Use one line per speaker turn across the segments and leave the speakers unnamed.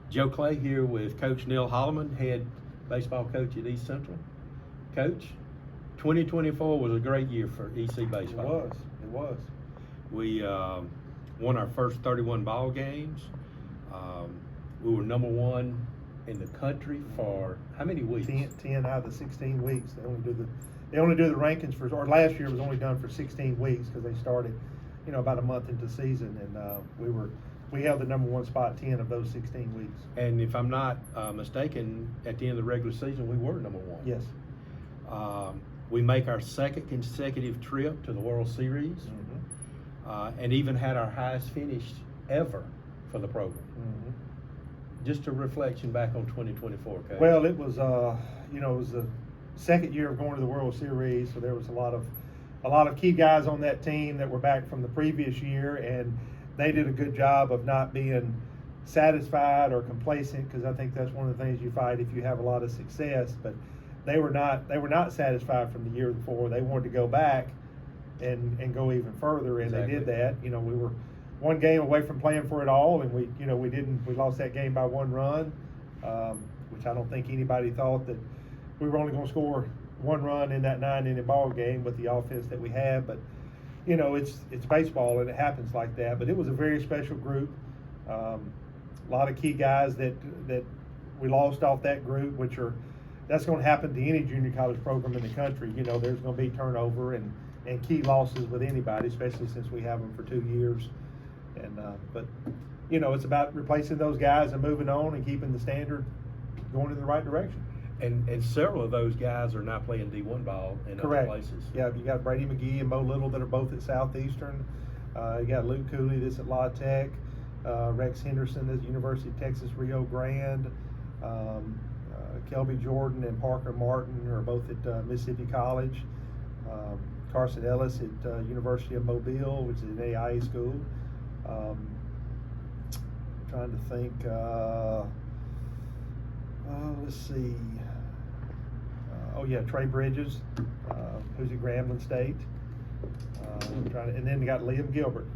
Joe Clay here with Coach Neal Holliman, head baseball coach at East Central. Coach, 2024 was a great year for EC Baseball.
It was.
We won our first 31 ball games. We were #1 in the country for how many weeks?
10 out of the 16 weeks. They only do the rankings for, or last year was only done for 16 weeks because they started, about a month into the season, and we held the #1 spot 10 of those 16 weeks.
And if I'm not mistaken, at the end of the regular season, we were #1.
Yes.
We make our second consecutive trip to the World Series, and even had our highest finish ever for the program. Just a reflection back on 2024, Coach.
Well, it was it was the second year of going to the World Series, so there was a lot of key guys on that team that were back from the previous year, and they did a good job of not being satisfied or complacent, because I think that's one of the things you fight if you have a lot of success. But they were not satisfied from the year before. They wanted to go back and go even further, and
Exactly.
they did that. We were one game away from playing for it all, and we lost that game by 1 run, which I don't think anybody thought that we were only going to score 1 run in that 9-inning ball game with the offense that we had. But it's baseball, and it happens like that. But it was a very special group. A lot of key guys that we lost off that group, that's going to happen to any junior college program in the country. There's going to be turnover and key losses with anybody, especially since we have them for 2 years. But it's about replacing those guys and moving on and keeping the standard going in the right direction.
And several of those guys are now playing D1 ball in
Correct.
other places.
Yeah, you got Brady McGee and Mo Little that are both at Southeastern. You got Luke Cooley that's at La Tech. Rex Henderson that's at University of Texas Rio Grande. Kelby Jordan and Parker Martin are both at Mississippi College. Carson Ellis at University of Mobile, which is an AIA school. Trying to think. Let's see. Trey Bridges, who's at Grambling State. And then we got Liam Gilbert,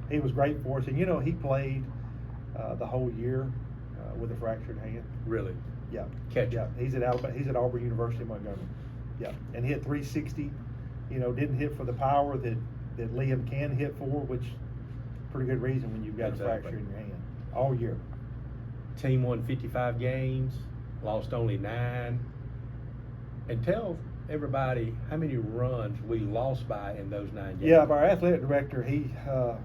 he was great for us. And he played the whole year with a fractured hand.
Really?
Yeah.
Catcher.
Yeah. He's at Alabama. He's at Auburn University in Montgomery. Yeah. And he hit 360. Didn't hit for the power that Liam can hit for, which is pretty good reason when you've got
Exactly.
a fracture in your hand all year.
Team won 55 games, lost only 9. And tell everybody how many runs we lost by in those 9 games.
Yeah, our athletic director, he, a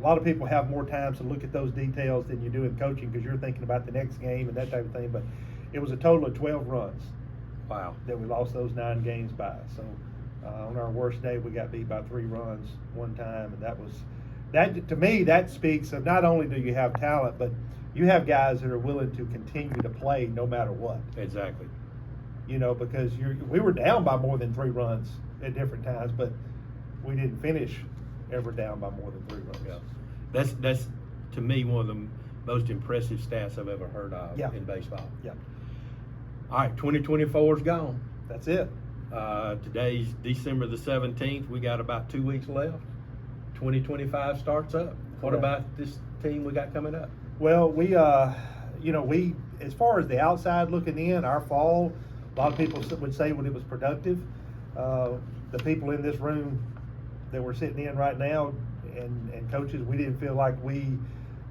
lot of people have more time to look at those details than you do in coaching, because you're thinking about the next game and that type of thing. But it was a total of 12 runs.
Wow.
That we lost those 9 games by. So on our worst day, we got beat by 3 runs one time, and that to me, that speaks of not only do you have talent, but you have guys that are willing to continue to play no matter what.
Exactly.
Because we were down by more than 3 runs at different times, but we didn't finish ever down by more than 3 runs.
Yeah. That's to me one of the most impressive stats I've ever heard of in baseball.
Yeah.
All right, 2024 is gone.
That's it.
Today's December the 17th. We got about 2 weeks left. 2025 starts up. What
Correct.
about this team we got coming up?
Well, we as far as the outside looking in, our fall, a lot of people would say when it was productive. The people in this room that we're sitting in right now and coaches, we didn't feel like we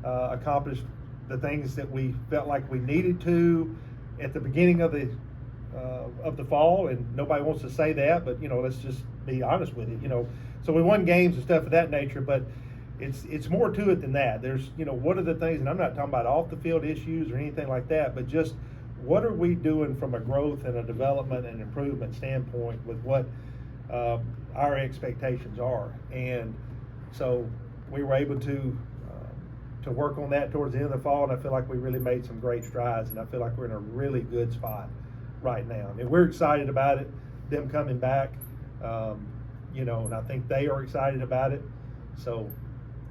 accomplished the things that we felt like we needed to at the beginning of the fall, and nobody wants to say that, but let's just be honest with it. So we won games and stuff of that nature, but it's more to it than that. There's what are the things, and I'm not talking about off the field issues or anything like that, but just what are we doing from a growth and a development and improvement standpoint with what our expectations are. And so we were able to work on that towards the end of the fall, and I feel like we really made some great strides, and I feel like we're in a really good spot right now. I mean, we're excited about it, them coming back, and I think they are excited about it. So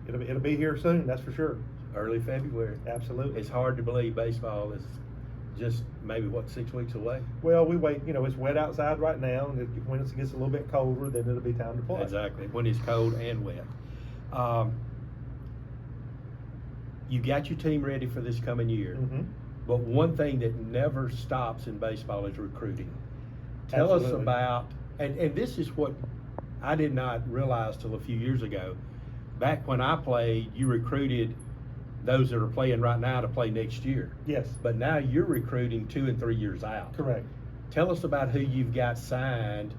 it'll be here soon, that's for sure.
Early February.
Absolutely.
It's hard to believe baseball is just maybe 6 weeks away.
Well, we wait. It's wet outside right now, and when it gets a little bit colder, then it'll be time to play.
Exactly. When it's cold and wet. you got your team ready for this coming year.
Mm-hmm.
But one thing that never stops in baseball is recruiting. Tell us
Absolutely.
about, and this is what I did not realize till a few years ago. Back when I played, you recruited those that are playing right now to play next year.
Yes.
But now you're recruiting 2 and 3 years out.
Correct.
Tell us about who you've got signed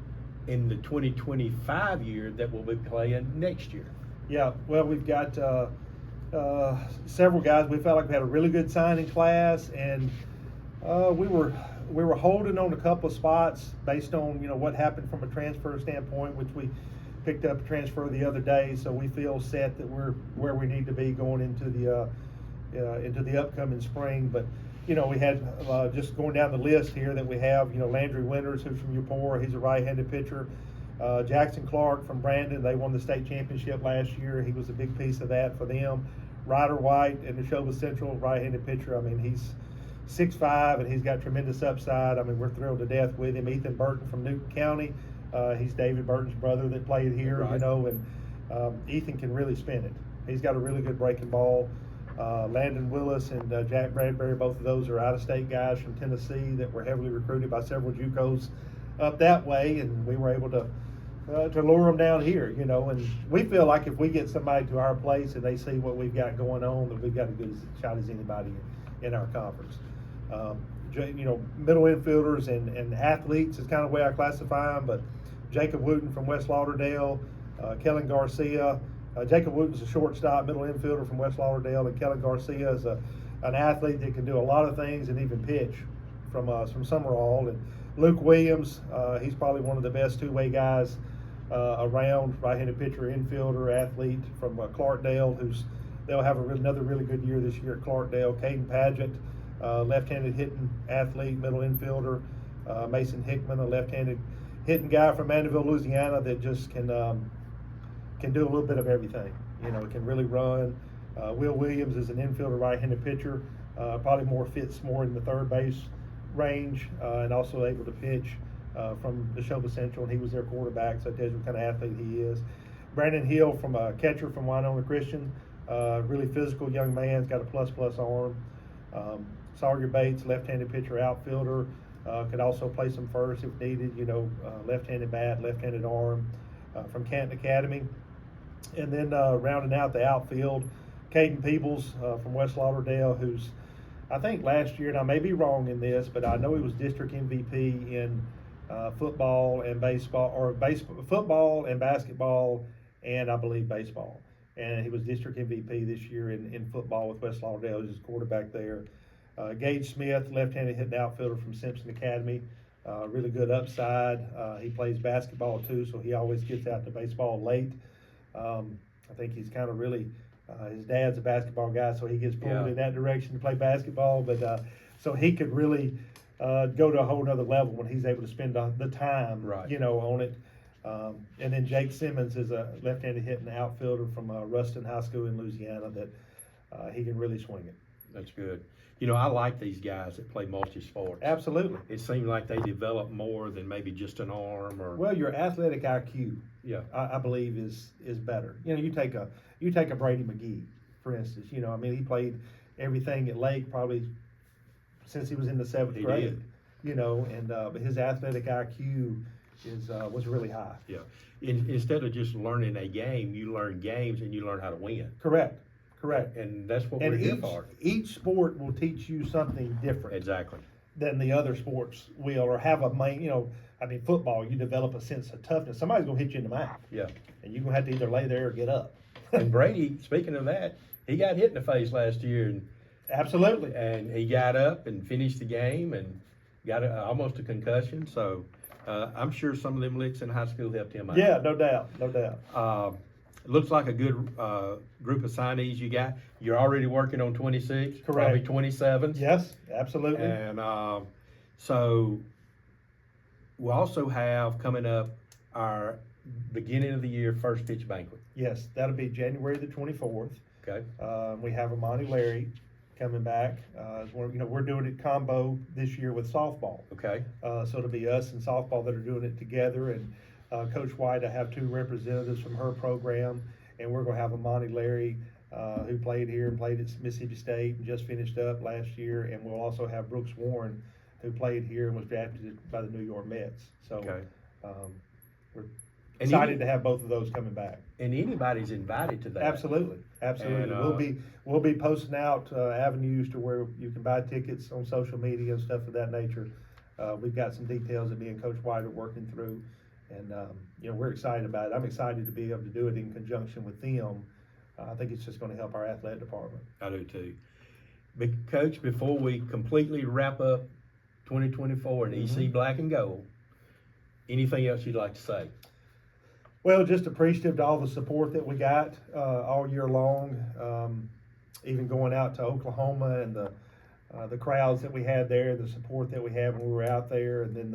in the 2025 year that will be playing next year.
Yeah, well, we've got several guys. We felt like we had a really good signing class, and we were holding on a couple of spots based on what happened from a transfer standpoint, which we picked up a transfer the other day. So we feel set that we're where we need to be going into the upcoming spring. But we had just going down the list here that we have. Landry Winters, who's from Eupora, he's a right-handed pitcher. Jackson Clark from Brandon, they won the state championship last year. He was a big piece of that for them. Ryder White in Neshoba Central, right-handed pitcher. I mean, he's 6'5", and he's got tremendous upside. I mean, we're thrilled to death with him. Ethan Burton from Newton County. He's David Burton's brother that played here,
right.
And Ethan can really spin it. He's got a really good breaking ball. Landon Willis and Jack Bradbury, both of those are out-of-state guys from Tennessee that were heavily recruited by several JUCOs up that way, and we were able to lure them down here, and we feel like if we get somebody to our place and they see what we've got going on, that we've got as good a shot as anybody in our conference. Middle infielders and athletes is kind of the way I classify them, but Jacob Wooten from West Lauderdale, Kellen Garcia. Jacob Wooten's a shortstop, middle infielder from West Lauderdale, and Kellen Garcia is an athlete that can do a lot of things and even pitch from Summerall. And Luke Williams, he's probably one of the best two-way guys around, right-handed pitcher, infielder, athlete from Clarkdale, they'll have another really good year this year at Clarkdale. Caden Paget, left-handed hitting athlete, middle infielder. Mason Hickman, a left-handed hitting guy from Mandeville, Louisiana, that just can do a little bit of everything. Can really run. Will Williams is an infielder, right-handed pitcher, probably fits more in the third base range, and also able to pitch from Neshoba Central, and he was their quarterback, so that tells you what kind of athlete he is. Brandon Hill from a catcher from Winona Christian, really physical young man, has got a plus arm. Sawyer Bates, left-handed pitcher, outfielder, could also play some first if needed, left-handed bat, left-handed arm, from Canton Academy. And then rounding out the outfield, Caden Peebles from West Lauderdale, who's, I think last year, and I may be wrong in this, but I know he was district MVP in football and baseball, or football and basketball, and I believe baseball. And he was district MVP this year in football with West Lauderdale. He's quarterback there. Gage Smith, left-handed hitting outfielder from Simpson Academy, really good upside. He plays basketball too, so he always gets out to baseball late. I think he's kind of really, his dad's a basketball guy, so he gets pulled in that direction to play basketball. But so he could really go to a whole nother level when he's able to spend the time, on it. And then Jake Simmons is a left-handed hitting outfielder from Ruston High School in Louisiana that he can really swing it.
That's good. I like these guys that play multi-sports.
Absolutely.
It seems like they develop more than maybe just an arm or.
Well, your athletic IQ, I believe, is better. You take a Brady McGee, for instance. He played everything at Lake probably since he was in the seventh grade. But his athletic IQ was really high.
Yeah. Instead of just learning a game, you learn games and you learn how to win.
Correct.
And that's what we're here for.
Each sport will teach you something different.
Exactly.
Than the other sports will, or have a main, football, you develop a sense of toughness. Somebody's going to hit you in the mouth.
Yeah.
And you're going to have to either lay there or get up.
And Brady, speaking of that, he got hit in the face last year.
Absolutely.
And he got up and finished the game and got almost a concussion. So I'm sure some of them licks in high school helped him out.
Yeah, no doubt.
It looks like a good group of signees you got. You're already working on 26,
correct.
Probably 27.
Yes, absolutely.
And so we'll also have coming up our beginning of the year first pitch banquet.
Yes, that'll be January the 24th.
Okay.
We have Amani Larry coming back. We're doing it combo this year with softball.
Okay.
So it'll be us and softball that are doing it together, and Coach White, I have two representatives from her program, and we're going to have Amani Larry who played here and played at Mississippi State and just finished up last year. And we'll also have Brooks Warren, who played here and was drafted by the New York Mets. So
Okay.
We're
And
excited to have both of those coming back.
And anybody's invited to that.
Absolutely. And, we'll be posting out avenues to where you can buy tickets on social media and stuff of that nature. We've got some details that me and Coach White are working through, and we're excited about it. I'm excited to be able to do it in conjunction with them. I think it's just going to help our athletic department.
I do too. But Coach, before we completely wrap up 2024 and EC Black and Gold, anything else you'd like to say?
Well, just appreciative to all the support that we got all year long, even going out to Oklahoma and the crowds that we had there, the support that we had when we were out there, and then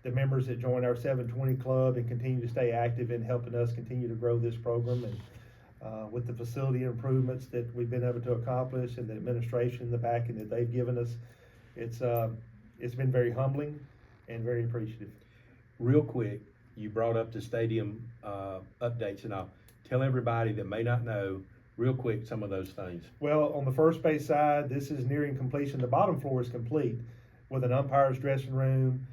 the members that joined our 720 club and continue to stay active in helping us continue to grow this program. And with the facility improvements that we've been able to accomplish and the administration, the backing that they've given us, it's been very humbling and very appreciative.
Real quick, you brought up the stadium updates, and I'll tell everybody that may not know real quick some of those things.
Well, on the first base side, this is nearing completion. The bottom floor is complete with an umpire's dressing room,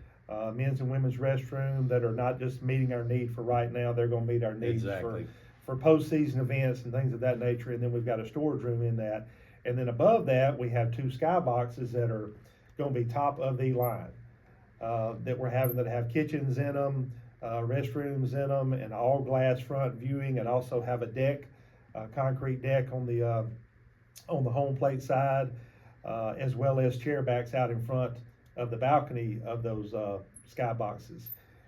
men's and women's restroom that are not just meeting our need for right now. They're going to meet our needs for postseason events and things of that nature. And then we've got a storage room in that. And then above that, we have 2 skyboxes that are going to be top of the line that we're having that have kitchens in them, restrooms in them, and all glass front viewing, and also have a deck, concrete deck on the home plate side, as well as chair backs out in front of the balcony of those skyboxes.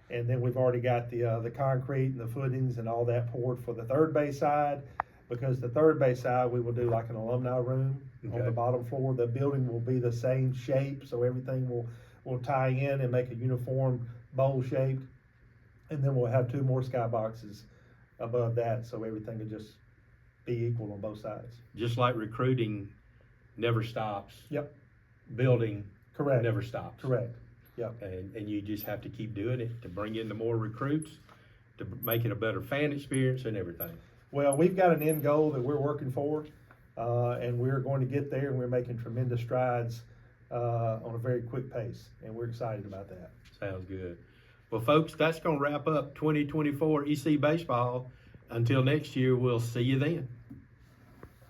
And then we've already got the concrete and the footings and all that poured for the third base side, because the third base side we will do like an alumni room on the bottom floor. The building will be the same shape, so everything will tie in and make a uniform bowl shaped. And then we'll have 2 more skyboxes above that, so everything will just be equal on both sides.
Just like recruiting never stops.
Yep.
Building
Correct.
never stops.
Correct. Yep.
And you just have to keep doing it to bring in the more recruits, to make it a better fan experience and everything.
Well, we've got an end goal that we're working for, and we're going to get there, and we're making tremendous strides on a very quick pace, and we're excited about that.
Sounds good. Well, folks, that's going to wrap up 2024 EC Baseball. Until next year, we'll see you then.